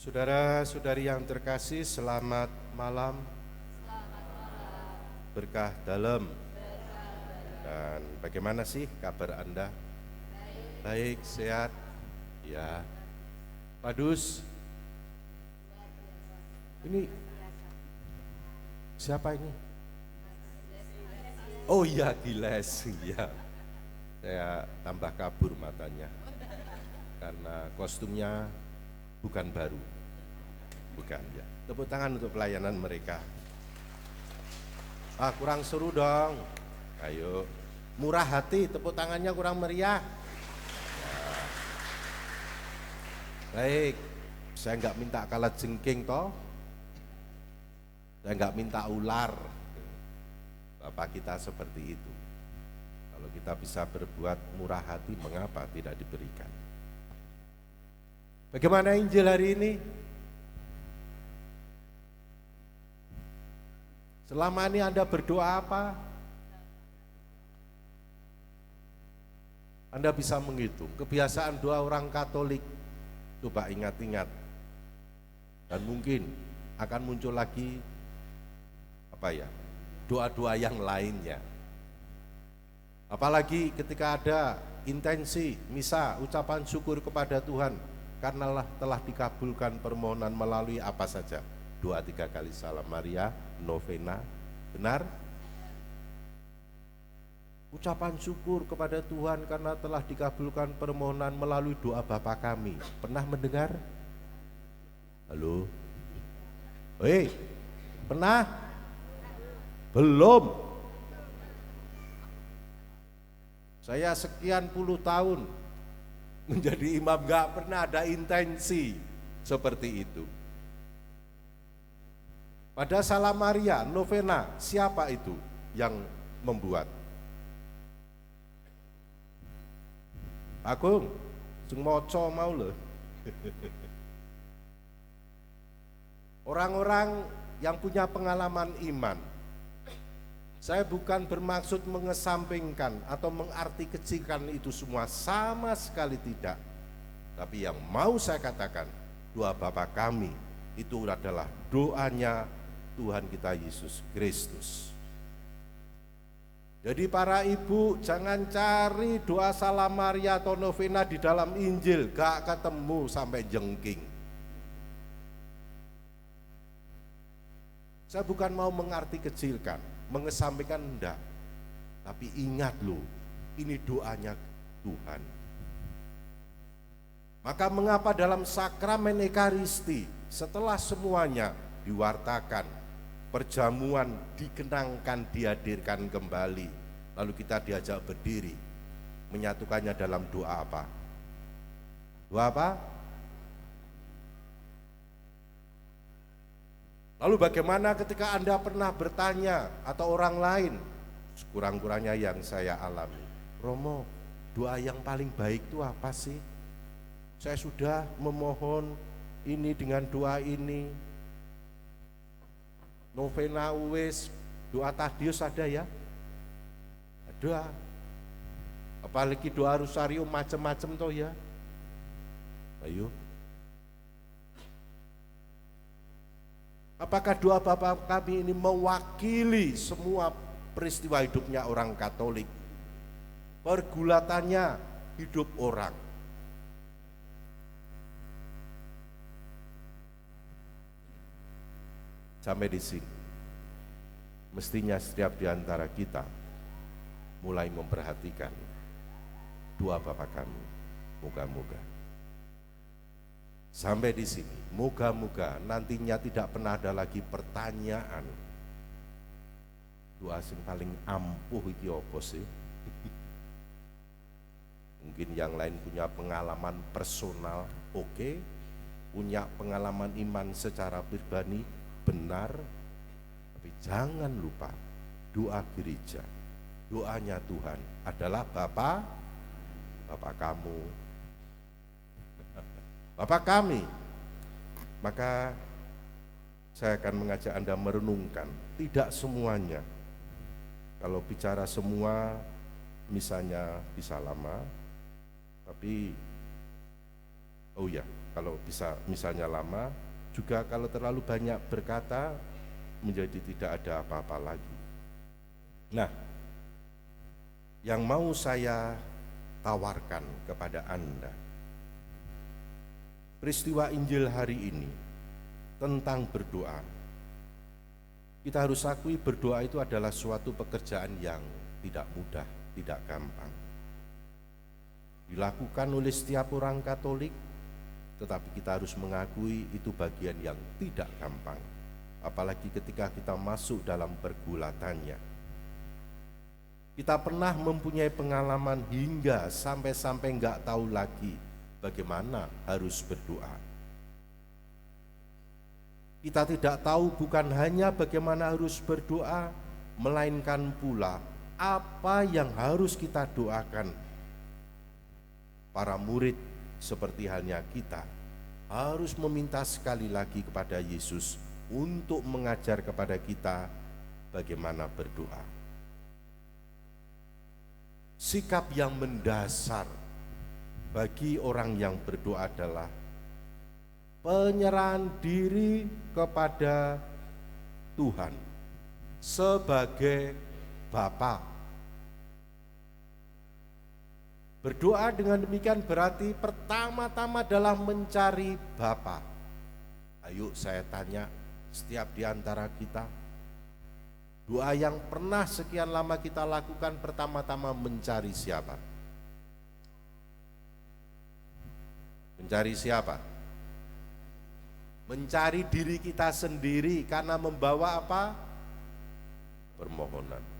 Saudara-saudari yang terkasih, selamat malam. Berkah dalam. Dan bagaimana sih kabar Anda? Baik, sehat? Ya. Pak Dus, ini siapa ini? Oh iya, Giles. Ya. Saya tambah kabur matanya. Karena kostumnya bukan baru. Bukan ya. Tepuk tangan untuk pelayanan mereka. Kurang seru dong. Ayo. Murah hati, tepuk tangannya kurang meriah. Ya. Baik. Saya nggak minta kalah jengking toh. Saya nggak minta ular. Bapak kita seperti itu. Kalau kita bisa berbuat murah hati, mengapa tidak diberikan? Bagaimana Injil hari ini? Selama ini Anda berdoa apa? Anda bisa menghitung kebiasaan doa orang Katolik. Coba ingat-ingat. Dan mungkin akan muncul lagi doa-doa yang lainnya. Apalagi ketika ada intensi misa, ucapan syukur kepada Tuhan karena telah dikabulkan permohonan melalui apa saja. 2-3 kali salam Maria, novena, benar? Ucapan syukur kepada Tuhan karena telah dikabulkan permohonan melalui doa Bapa kami. Pernah mendengar? Halo? Hei, pernah? Belum. Saya sekian puluh tahun menjadi imam, gak pernah ada intensi seperti itu. Pada salam Maria, novena, siapa itu yang membuat? Agung, sing moco mau loh. Orang-orang yang punya pengalaman iman. Saya bukan bermaksud mengesampingkan atau mengarti kecilkan itu semua, sama sekali tidak. Tapi yang mau saya katakan, doa Bapa kami itu adalah doanya Tuhan kita Yesus Kristus. Jadi para ibu jangan cari doa salam Maria atau novena di dalam Injil, gak ketemu sampai jengking. Saya bukan mau mengarti kecilkan, mengesampingkan enggak. Tapi ingat loh, ini doanya Tuhan. Maka mengapa dalam sakramen Ekaristi setelah semuanya diwartakan, perjamuan dikenangkan, dihadirkan kembali, lalu kita diajak berdiri, menyatukannya dalam doa apa? Doa apa? Lalu bagaimana ketika Anda pernah bertanya atau orang lain, sekurang-kurangnya yang saya alami, Romo, doa yang paling baik itu apa sih? Saya sudah memohon ini dengan doa ini, novena wis, doa Tadius ada ya? Ada. Apalagi doa Rosario macam-macam toh ya. Ayo. Apakah doa Bapa kami ini mewakili semua peristiwa hidupnya orang Katolik? Pergulatannya hidup orang. Sampai di sini, mestinya setiap di antara kita mulai memperhatikan doa Bapa kami. Moga-moga sampai di sini, moga-moga nantinya tidak pernah ada lagi pertanyaan doa sing paling ampuh iki apa sih? Mungkin yang lain punya pengalaman personal, oke, punya pengalaman iman secara pribadi, benar, tapi jangan lupa doa gereja, doanya Tuhan adalah Bapa kamu, Bapa kami. Maka saya akan mengajak Anda merenungkan, tidak semuanya, kalau bicara semua misalnya bisa lama, tapi oh ya, kalau bisa misalnya lama, juga kalau terlalu banyak berkata menjadi tidak ada apa-apa lagi. Nah, yang mau saya tawarkan kepada Anda, peristiwa Injil hari ini tentang berdoa. Kita harus akui berdoa itu adalah suatu pekerjaan yang tidak mudah, tidak gampang. Dilakukan oleh setiap orang Katolik, tetapi kita harus mengakui itu bagian yang tidak gampang. Apalagi ketika kita masuk dalam pergulatannya. Kita pernah mempunyai pengalaman hingga sampai enggak tahu lagi bagaimana harus berdoa. Kita tidak tahu bukan hanya bagaimana harus berdoa, melainkan pula apa yang harus kita doakan. Para murid seperti halnya kita harus meminta sekali lagi kepada Yesus untuk mengajar kepada kita bagaimana berdoa. Sikap yang mendasar bagi orang yang berdoa adalah penyerahan diri kepada Tuhan sebagai Bapa. Berdoa dengan demikian berarti pertama-tama adalah mencari Bapa. Ayo saya tanya setiap di antara kita, doa yang pernah sekian lama kita lakukan pertama-tama mencari siapa? Mencari siapa? Mencari diri kita sendiri karena membawa apa? Permohonan.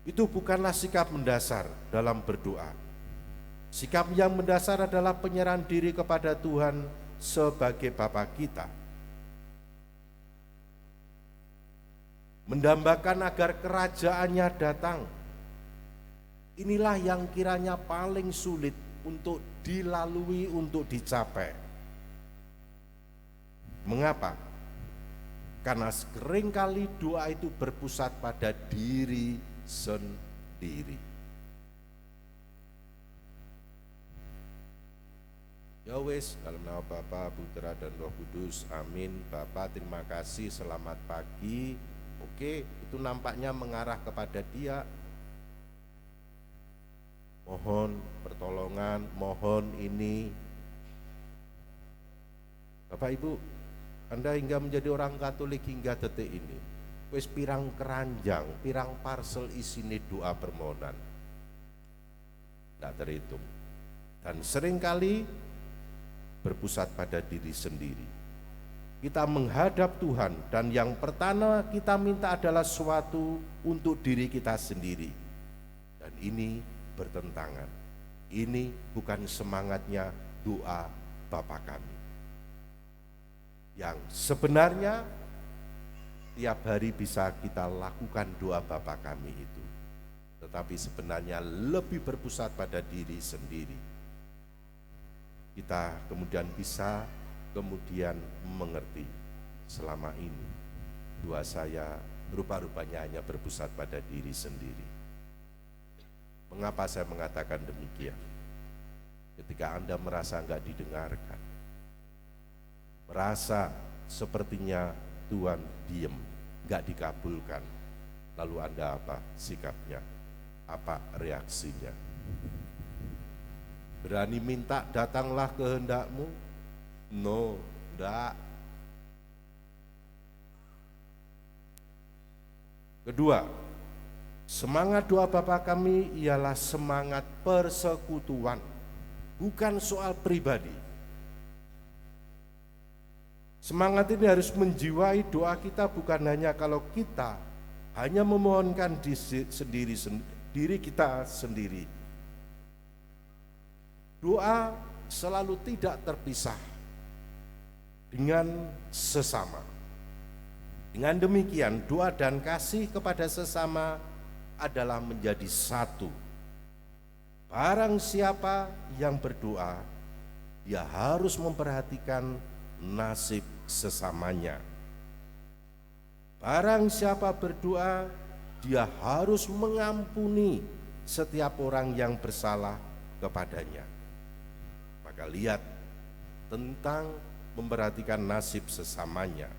Itu bukanlah sikap mendasar dalam berdoa. Sikap yang mendasar adalah penyerahan diri kepada Tuhan sebagai Bapa kita. Mendambakan agar kerajaannya datang. Inilah yang kiranya paling sulit untuk dilalui, untuk dicapai. Mengapa? Karena seringkali doa itu berpusat pada diri sendiri. Ya wes, dalam nama Bapa, Putra dan Roh Kudus, amin. Bapak terima kasih, selamat pagi. Oke, itu nampaknya mengarah kepada dia. Mohon pertolongan, mohon ini. Bapak Ibu, Anda hingga menjadi orang Katolik hingga detik ini, wis pirang keranjang, pirang parcel isine doa permohonan, tidak terhitung. Dan seringkali berpusat pada diri sendiri. Kita menghadap Tuhan dan yang pertama kita minta adalah sesuatu untuk diri kita sendiri. Dan ini bertentangan. Ini bukan semangatnya doa Bapa kami. Yang sebenarnya tiap hari bisa kita lakukan doa Bapa kami itu. Tetapi sebenarnya lebih berpusat pada diri sendiri. Kita kemudian bisa mengerti selama ini doa saya rupa-rupanya hanya berpusat pada diri sendiri. Mengapa saya mengatakan demikian? Ketika Anda merasa enggak didengarkan, merasa sepertinya Tuhan diem, enggak dikabulkan, lalu Anda apa sikapnya? Apa reaksinya? Berani minta datanglah kehendakmu? No, enggak. Kedua, semangat doa Bapa kami ialah semangat persekutuan, bukan soal pribadi. Semangat ini harus menjiwai doa kita, bukan hanya kalau kita hanya memohonkan diri kita sendiri. Doa selalu tidak terpisah dengan sesama. Dengan demikian, doa dan kasih kepada sesama adalah menjadi satu. Barang siapa yang berdoa, dia harus memperhatikan nasib sesamanya. Barang siapa berdoa, dia harus mengampuni setiap orang yang bersalah kepadanya. Maka lihat tentang memperhatikan nasib sesamanya.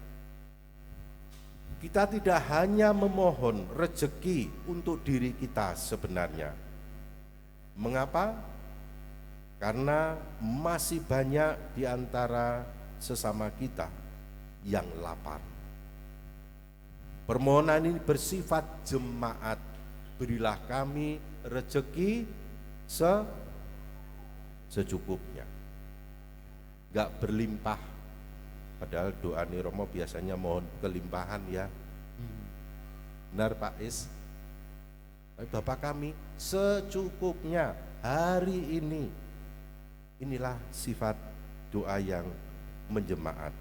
Kita tidak hanya memohon rezeki untuk diri kita sebenarnya. Mengapa? Karena masih banyak di antara sesama kita yang lapar. Permohonan ini bersifat jemaat. Berilah kami rezeki secukupnya, gak berlimpah. Padahal doa Romo biasanya mohon kelimpahan ya. Benar Pak Is? Tapi Bapak kami secukupnya hari ini. Inilah sifat doa yang menjemaat.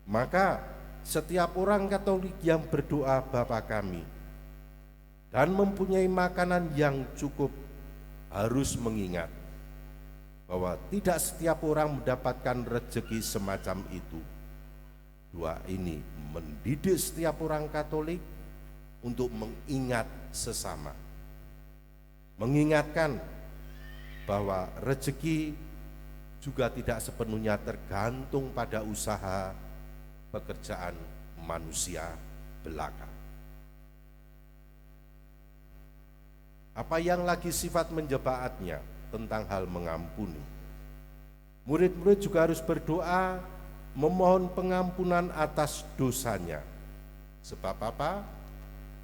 Maka setiap orang Katolik yang berdoa Bapa kami dan mempunyai makanan yang cukup harus mengingat bahwa tidak setiap orang mendapatkan rezeki semacam itu. Doa ini mendidik setiap orang Katolik untuk mengingat sesama, mengingatkan bahwa rezeki juga tidak sepenuhnya tergantung pada usaha pekerjaan manusia belaka. Apa yang lagi sifat menjemaatnya tentang hal mengampuni. Murid-murid juga harus berdoa memohon pengampunan atas dosanya. Sebab apa?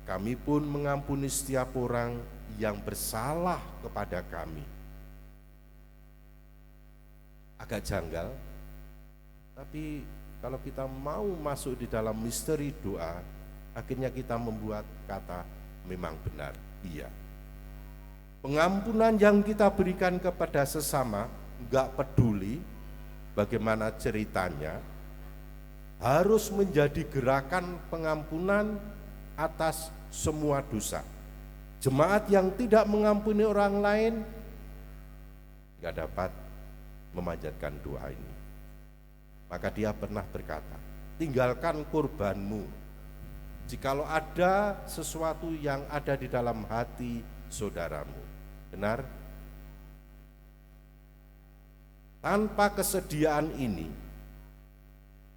Kami pun mengampuni setiap orang yang bersalah kepada kami. Agak janggal, tapi kalau kita mau masuk di dalam misteri doa, akhirnya kita membuat kata memang benar, iya. Pengampunan yang kita berikan kepada sesama, enggak peduli bagaimana ceritanya, harus menjadi gerakan pengampunan atas semua dosa. Jemaat yang tidak mengampuni orang lain enggak dapat memanjatkan doa ini. Maka dia pernah berkata, tinggalkan kurbanmu. Jikalau ada sesuatu yang ada di dalam hati saudaramu. Benar? Tanpa kesediaan ini,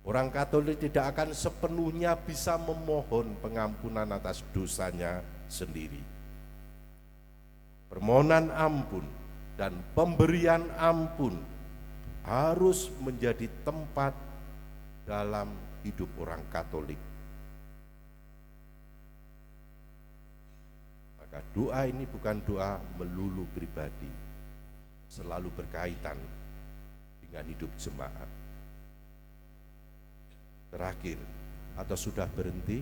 orang Katolik tidak akan sepenuhnya bisa memohon pengampunan atas dosanya sendiri. Permohonan ampun dan pemberian ampun harus menjadi tempat dalam hidup orang Katolik. Maka doa ini bukan doa melulu pribadi, selalu berkaitan dengan hidup jemaat. Terakhir, atau sudah berhenti?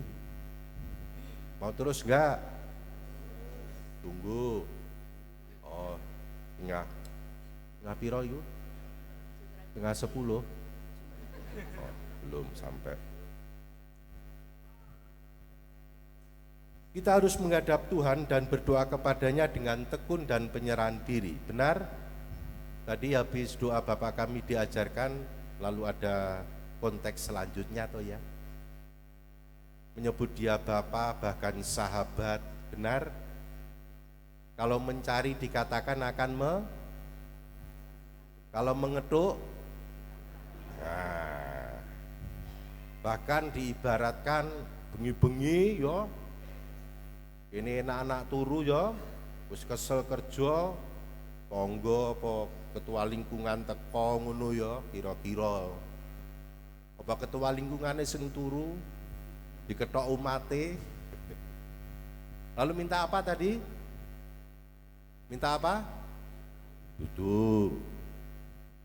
Mau terus enggak? Tunggu. Oh, enggak piro yuk? Tengah 10. Oh, belum sampai. Kita harus menghadap Tuhan dan berdoa kepadanya dengan tekun dan penyerahan diri. Benar? Tadi habis doa Bapa kami diajarkan, lalu ada konteks selanjutnya toh ya. Menyebut dia Bapa, bahkan sahabat. Benar? Kalau mencari dikatakan akan kalau mengetuk, nah, bahkan diibaratkan bengi-bengi yo. Ini anak-anak turu ya, wis kesel kerja, tangga apa ketua lingkungan teko ngono ya, kira-kira. Apa ketua lingkungane sing turu diketok umate. Lalu minta apa tadi? Minta apa? Duduk.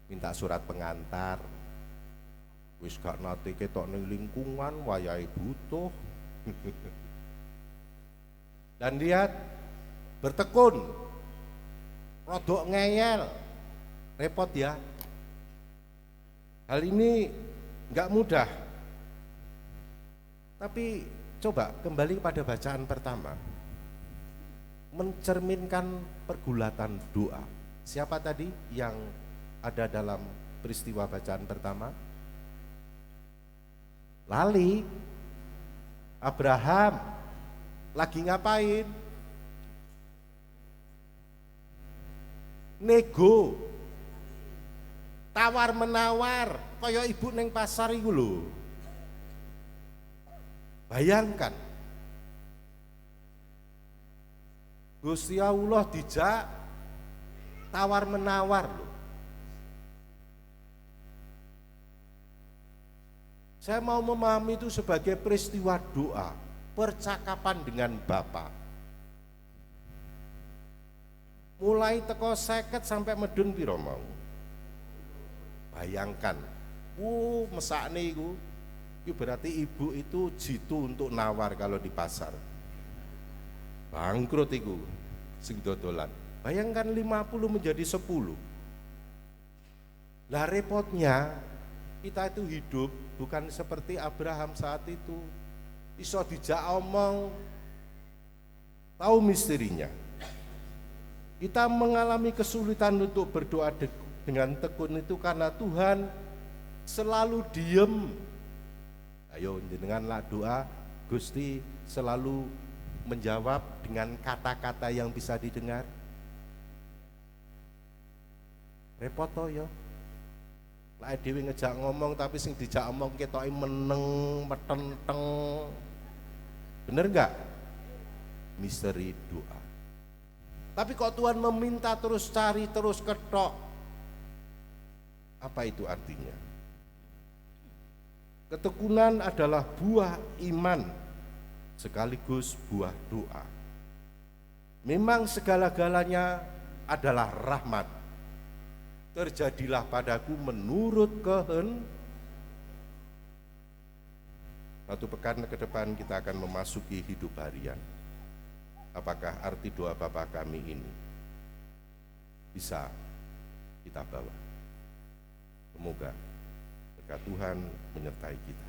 Minta surat pengantar. Wis gak nate ketok ning lingkungan wayahe butuh. Dan lihat, bertekun, rodok ngeyel, repot ya. Hal ini enggak mudah. Tapi coba kembali pada bacaan pertama, mencerminkan pergulatan doa. Siapa tadi yang ada dalam peristiwa bacaan pertama? Lali, Abraham. Lagi ngapain? Nego. tawar menawar kaya ibu neng pasar iku lho. Bayangkan Gusti Allah dijak tawar menawar lho. Saya mau memahami itu sebagai peristiwa doa, percakapan dengan Bapa. Mulai teko 50 sampai medun piro mau. Bayangkan, mesakne iku berarti ibu itu jitu untuk nawar kalau di pasar. Bangkrut iku sing dodolan. Bayangkan 50 menjadi 10. Lah repotnya kita itu hidup bukan seperti Abraham saat itu. Iso dijak omong, tahu misterinya. Kita mengalami kesulitan untuk berdoa dengan tekun itu karena Tuhan selalu diem. Ayo jenenganlah doa, Gusti selalu menjawab dengan kata-kata yang bisa didengar. Repot toh ya. Lah dhewe ngejak ngomong tapi sing dijak omong ketoke meneng, metenteng. Bener enggak? Misteri doa. Tapi kok Tuhan meminta terus cari, terus ketok. Apa itu artinya? Ketekunan adalah buah iman sekaligus buah doa. Memang segala-galanya adalah rahmat. Terjadilah padaku menurut kehendak. Satu pekan ke depan kita akan memasuki hidup harian. Apakah arti doa Bapa kami ini bisa kita bawa? Semoga berkat Tuhan menyertai kita.